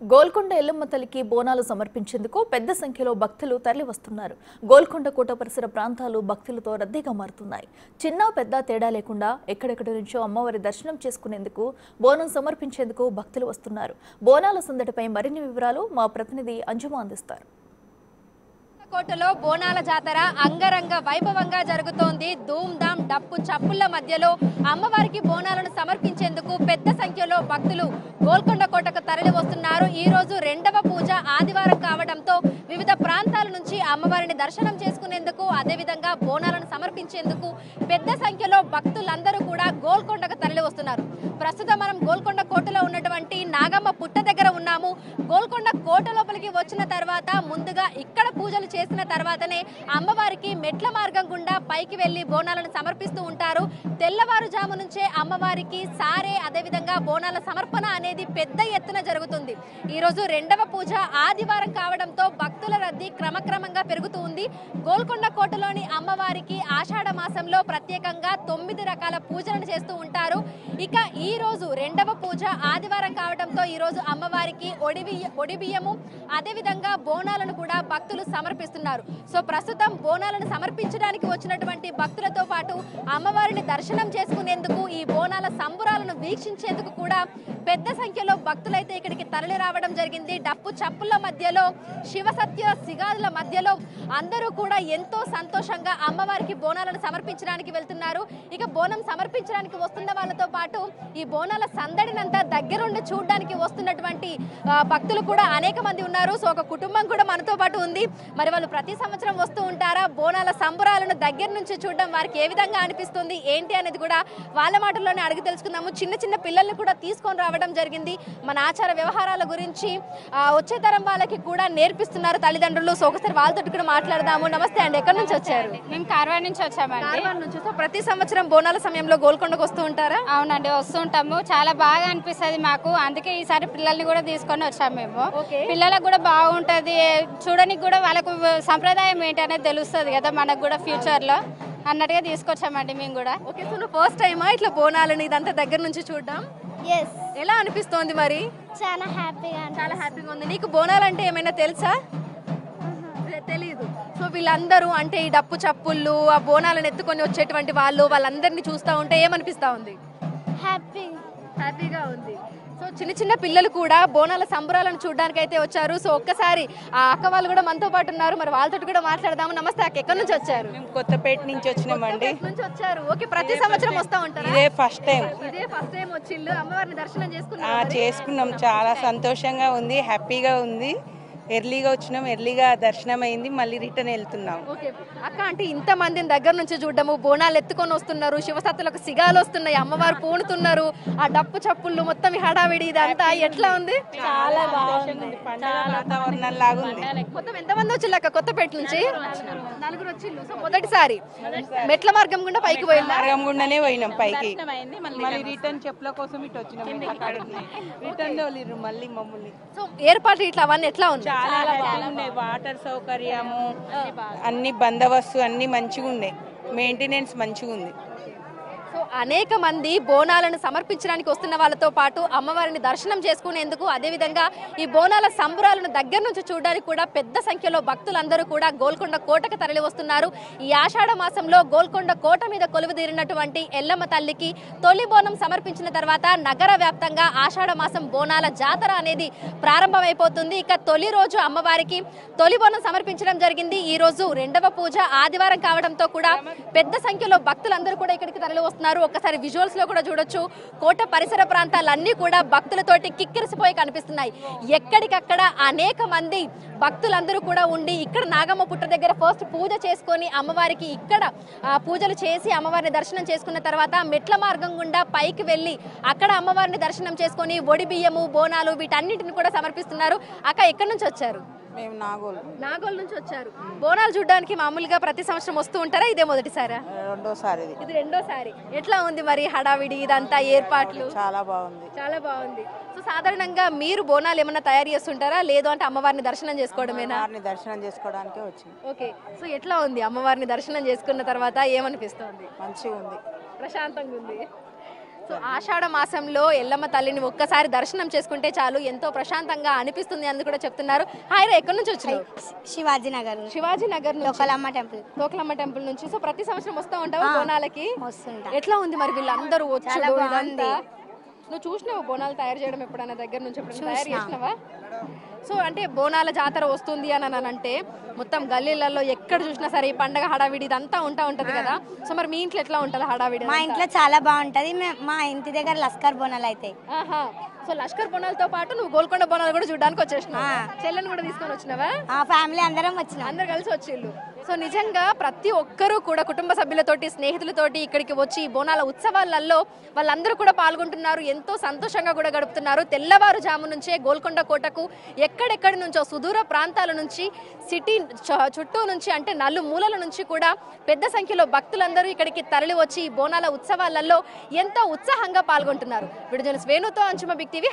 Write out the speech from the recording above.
గోల్కొండ ఎల్లమ్మ తల్లికి బోనాలు సమర్పించేందుకు పెద్ద సంఖ్యలో భక్తులు తరలివస్తున్నారు. గోల్కొండ కోట పరిసర ప్రాంతాలు భక్తులతో రద్దీగా మారుతున్నాయి. చిన్న పెద్ద తేడా లేకుండా ఎక్కడెక్కడి నుంచో అమ్మవారి దర్శనం చేసుకునేందుకు, బోనం సమర్పించేందుకు భక్తులు వస్తున్నారు. బోనాల సందడిపై మరిన్ని వివరాలు మా ప్రతినిధి అంజుమ అందిస్తారు. కోటలో బోనాల జాతర అంగరంగ వైభవంగా జరుగుతోంది. ధూమ్ ధామ్ డప్పు చప్పుళ్ల మధ్యలో అమ్మవారికి బోనాలను సమర్పించేందుకు పెద్ద సంఖ్యలో భక్తులు గోల్కొండ కోటకు తరలి వస్తున్నారు. ఈ రోజు రెండవ పూజ ఆదివారం కావడంతో వివిధ ప్రాంతాల నుంచి అమ్మవారిని దర్శనం చేసుకునేందుకు, అదేవిధంగా బోనాలను సమర్పించేందుకు పెద్ద సంఖ్యలో భక్తులందరూ కూడా గోల్కొండకు తరలి వస్తున్నారు. ప్రస్తుతం మనం గోల్కొండ కోటలో ఉన్నటువంటి నాగమ్మ పుట్ట దగ్గర ఉన్నాము. గోల్కొండ కోట లోపలికి వచ్చిన తర్వాత ముందుగా ఇక్కడ పూజలు చేసిన తర్వాతనే అమ్మవారికి మెట్ల మార్గం గుండా పైకి వెళ్లి బోనాలను సమర్పిస్తూ ఉంటారు. తెల్లవారుజాము నుంచే అమ్మవారికి సారే, అదేవిధంగా బోనాల సమర్పణ అనేది పెద్ద ఎత్తున జరుగుతుంది. ఈ రోజు రెండవ పూజ ఆదివారం కావడంతో భక్తుల రద్దీ క్రమక్రమంగా పెరుగుతూ ఉంది. గోల్కొండ కోటలోని అమ్మవారికి ఆషాఢ మాసంలో ప్రత్యేకంగా 9 రకాల పూజలను చేస్తూ ఉంటారు. ఇక ఈ రోజు రెండవ పూజ ఆదివారం కావడంతో ఈ రోజు అమ్మవారికి ఒడిబియ్యము, అదేవిధంగా బోనాలను కూడా భక్తులు సమర్పిస్తున్నారు. సో ప్రస్తుతం బోనాలను సమర్పించడానికి వచ్చినటువంటి భక్తులతో పాటు అమ్మవారిని దర్శనం చేసుకునేందుకు, ఈ బోనాల సంబురాలను వీక్షించేందుకు కూడా పెద్ద సంఖ్యలో భక్తులైతే ఇక్కడికి తరలి రావడం జరిగింది. డప్పు చప్పుల మధ్యలో, శివసత్య సిగాదుల మధ్యలో అందరూ కూడా ఎంతో సంతోషంగా అమ్మవారికి బోనాలను సమర్పించడానికి వెళ్తున్నారు. ఇక బోనం సమర్పించడానికి వస్తున్న వాళ్ళతో పాటు ఈ బోనాల సందడినంతా దగ్గరుండి చూడడానికి వస్తున్నటువంటి భక్తులు కూడా అనేక మంది ఉన్నారు. సో ఒక కుటుంబం కూడా మనతో పాటు ఉంది. మరి వాళ్ళు ప్రతి సంవత్సరం వస్తూ ఉంటారా? బోనాల సంబరాలను దగ్గర నుంచి చూడడం వారికి ఏ విధంగా అనిపిస్తుంది, ఏంటి అనేది కూడా వాళ్ళ మాటల్లోనే అడిగి తెలుసుకుందాము. చిన్న చిన్న పిల్లల్ని కూడా తీసుకొని రావడం జరిగింది. మన ఆచార వ్యవహారాల గురించి వచ్చే తరం వాళ్ళకి కూడా నేర్పిస్తున్నారు తల్లిదండ్రులు. సో ఒకసారి వాళ్ళతో కూడా మాట్లాడదాము. నమస్తే అండి, ఎక్కడి నుంచి వచ్చారు? మేము కార్వాడ్ నుంచి వచ్చామండి. కార్వాడ్ నుంచి. సో ప్రతి సంవత్సరం బోనాల సమయంలో గోల్కొండకు వస్తూ ఉంటారా? అవునండి, వస్తుంటాము. చాలా బాగా అనిపిస్తుంది మాకు. అందుకే ఈసారి పిల్లల్ని కూడా తీసుకొని వచ్చాము మేము. పిల్లలకు కూడా బాగుంటది, చూడడానికి కూడా వాళ్ళకు సంప్రదాయం ఏంటి అనేది తెలుస్తుంది కదా మనకు కూడా ఫ్యూచర్ లో అన్నట్టుగా తీసుకొచ్చామండి మేము కూడా. ఓకే, సో ఫస్ట్ టైమా ఇట్లా బోనాలని ఇదంతా దగ్గర నుంచి చూడడం? ఎలా అనిపిస్తోంది మరి? చాలా హ్యాపీగా ఉంది. నీకు బోనాలంటే ఏమైనా తెలుసా? తెలీదు. సో వీళ్ళందరూ అంటే ఈ డప్పు చప్పుళ్ళు, ఆ బోనాలను ఎత్తుకొని వచ్చేటువంటి వాళ్ళందరినీ చూస్తూ ఉంటే ఏమనిపిస్తా ఉంది? హ్యాపీగా ఉంది. సో చిన్న చిన్న పిల్లలు కూడా బోనాల సంబరాలను చూడడానికి అయితే వచ్చారు. సో ఒక్కసారి ఆ అక్క వాళ్ళు కూడా మనతో పాటు ఉన్నారు. మరి వాళ్ళతో కూడా మాట్లాడదాము. నమస్తే అక్క, ఎక్కడి నుంచి వచ్చారు? మేము కొత్తపేట నుంచి వచ్చినామండి. వచ్చారు. ఓకే, ప్రతి సంవత్సరం వస్తా ఉంటారు? ఇదే ఫస్ట్ టైం వచ్చిండు. అమ్మవారిని దర్శనం చేసుకున్నాం. చేసుకున్నాం. చాలా సంతోషంగా ఉంది, హ్యాపీగా ఉంది. ఎర్లీగా వచ్చినాం, ఎర్లీగా దర్శనం అయింది, మళ్ళీ రిటర్న్ వెళ్తున్నాం. ఓకే అక్క, అంటే ఇంత మందిని దగ్గర నుంచి చూడడము, బోనాలు ఎత్తుకొని వస్తున్నారు, శివసత్తులకు సిగాలు వస్తున్నాయి, అమ్మవారు పూనుతున్నారు, ఆ డప్పు చప్పుళ్ళు మొత్తం హడావిడి ఇదంతా ఎట్లా ఉంది? చాలా బాగుంది, పండుగ వాతావరణం లాగా ఉంది. మొత్తం ఎంతమంది వచ్చింది అక్క? కొత్తపేట నుంచి 4 వచ్చిండ్రు. సో మొదటిసారి మెట్ల మార్గం గుండా పైకి పోయింది. మార్గం గుండానే పోయినాం పైకి, మళ్ళీ రిటర్న్ చెప్పుల కోసం ఇటు వచ్చినాం. రిటర్న్ తోలిర్రు మళ్ళీ మమ్మల్ని. సో ఏర్పాట్లు ఇట్లా అవన్నీ ఎట్లా ఉంది? చాలా బాగున్నాయి. వాటర్ సౌకర్యము, అన్ని బందోబస్తు అన్ని మంచిగా ఉన్నాయి. మెయింటెనెన్స్ మంచిగా ఉంది. సో అనేక మంది బోనాలను సమర్పించడానికి వస్తున్న వాళ్ళతో పాటు అమ్మవారిని దర్శనం చేసుకునేందుకు, అదేవిధంగా ఈ బోనాల సంబరాలను దగ్గర నుంచి చూడడానికి కూడా పెద్ద సంఖ్యలో భక్తులందరూ కూడా గోల్కొండ కోటకు తరలి వస్తున్నారు. ఈ ఆషాఢ మాసంలో గోల్కొండ కోట మీద కొలువుదీరినటువంటి ఎల్లమ్మ తల్లికి తొలి బోనం సమర్పించిన తర్వాత నగర వ్యాప్తంగా ఆషాఢ మాసం బోనాల జాతర అనేది ప్రారంభమైపోతుంది. ఇక తొలి రోజు అమ్మవారికి తొలి బోనం సమర్పించడం జరిగింది. ఈ రోజు రెండవ పూజ ఆదివారం కావడంతో కూడా పెద్ద సంఖ్యలో భక్తులందరూ కూడా ఇక్కడికి తరలి వస్తున్నారు. ఒకసారి విజువల్స్ లో కూడా చూడొచ్చు. కోట పరిసర ప్రాంతాలన్నీ కూడా భక్తులతోటి కిక్కిరిసిపోయి కనిపిస్తున్నాయి. ఎక్కడికక్కడ అనేక మంది భక్తులందరూ కూడా ఉండి ఇక్కడ నాగమ్మ పుట్ట దగ్గర ఫస్ట్ పూజ చేసుకొని అమ్మవారికి ఇక్కడ పూజలు చేసి అమ్మవారిని దర్శనం చేసుకున్న తర్వాత మెట్ల మార్గం గుండా పైకి వెళ్ళి అక్కడ అమ్మవారిని దర్శనం చేసుకొని ఒడి బియ్యము, బోనాలు వీటన్నిటిని కూడా సమర్పిస్తున్నారు. అక్క, ఎక్కడి నుంచి వచ్చారు? మేము నాగోల్ నుంచి వచ్చారు. బోనాలు చూడడానికి మామూలుగా ప్రతి సంవత్సరం వస్తూ ఉంటారా? ఇదే మొదటిసారా? రెండోసారి. ఇది రెండోసారి. ఎట్లా ఉంది మరి హడావిడి ఇదంతా ఏర్పాట్లు? చాలా బాగుంది. సో సాధారణంగా మీరు బోనాలు ఏమన్నా తయారు చేస్తుంటారా, లేదు అంటే అమ్మవారిని దర్శనం చేసుకోవడమేనా? దర్శనం చేసుకోవడానికే వచ్చింది. ఓకే, సో ఎట్లా ఉంది అమ్మవారిని దర్శనం చేసుకున్న తర్వాత ఏమనిపిస్తుంది? మంచిగా ఉంది, ప్రశాంతంగా ఉంది. సో ఆషాఢ మాసంలో ఎల్లమ్మ తల్లిని ఒక్కసారి దర్శనం చేసుకుంటే చాలు ఎంతో ప్రశాంతంగా అనిపిస్తుంది అని కూడా చెప్తున్నారు. హాయ్ రా, ఎక్కడి నుంచి వచ్చినావు? శివాజీ నగర్ శివాజీ నగర్ లోకలమ్మ టెంపుల్ లోకలమ్మ టెంపుల్ నుంచి. సో ప్రతి సంవత్సరం వస్తా ఉంటావు బోనాలకి? వస్తుంటా. ఎట్లా ఉంది మరి వీళ్ళందరూ చాలా వచ్చాడు బాగుంది. నువ్వు చూసినావు బోనాలు తయారు చేయడం ఎప్పుడైనా దగ్గర నుంచి ఎప్పుడైనా తయారు చేసినావా? సో అంటే బోనాల జాతర వస్తుంది అని అంటే మొత్తం గల్లీలలో ఎక్కడ చూసినా సరే ఈ పండగ హడావిడి ఇదంతా ఉంటది కదా. సో మరి మీ ఇంట్లో ఎట్లా ఉంటది హడావిడి? మా ఇంట్లో చాలా బాగుంటది. మా ఇంటి దగ్గర లస్కర్ బోనాలు అయితే. ఆహా. సో లష్కర్ బోనాలతో పాటు నువ్వు గోల్కొండ బోనాలు కూడా చూడడానికి వచ్చేసినావు. చెల్లెని కూడా తీసుకొని వచ్చినావా? ఆ ఫ్యామిలీ అందరం వచ్చినాం. అందరు కలిసి వచ్చిళ్ళు. సో నిజంగా ప్రతి ఒక్కరూ కూడా కుటుంబ సభ్యులతోటి స్నేహితులతోటి ఇక్కడికి వచ్చి బోనాల ఉత్సవాలలో వాళ్ళందరూ కూడా పాల్గొంటున్నారు. ఎంతో సంతోషంగా కూడా గడుపుతున్నారు. తెల్లవారుజాము నుంచే గోల్కొండ కోటకు ఎక్కడెక్కడి నుంచో సుదూర ప్రాంతాల నుంచి సిటీ చుట్టూ నుంచి అంటే నలుమూలల నుంచి కూడా పెద్ద సంఖ్యలో భక్తులందరూ ఇక్కడికి తరలి వచ్చి బోనాల ఉత్సవాలలో ఎంతో ఉత్సాహంగా పాల్గొంటున్నారు. విడుదల వేణుతో అంచుమ బిగ్ టీవీ.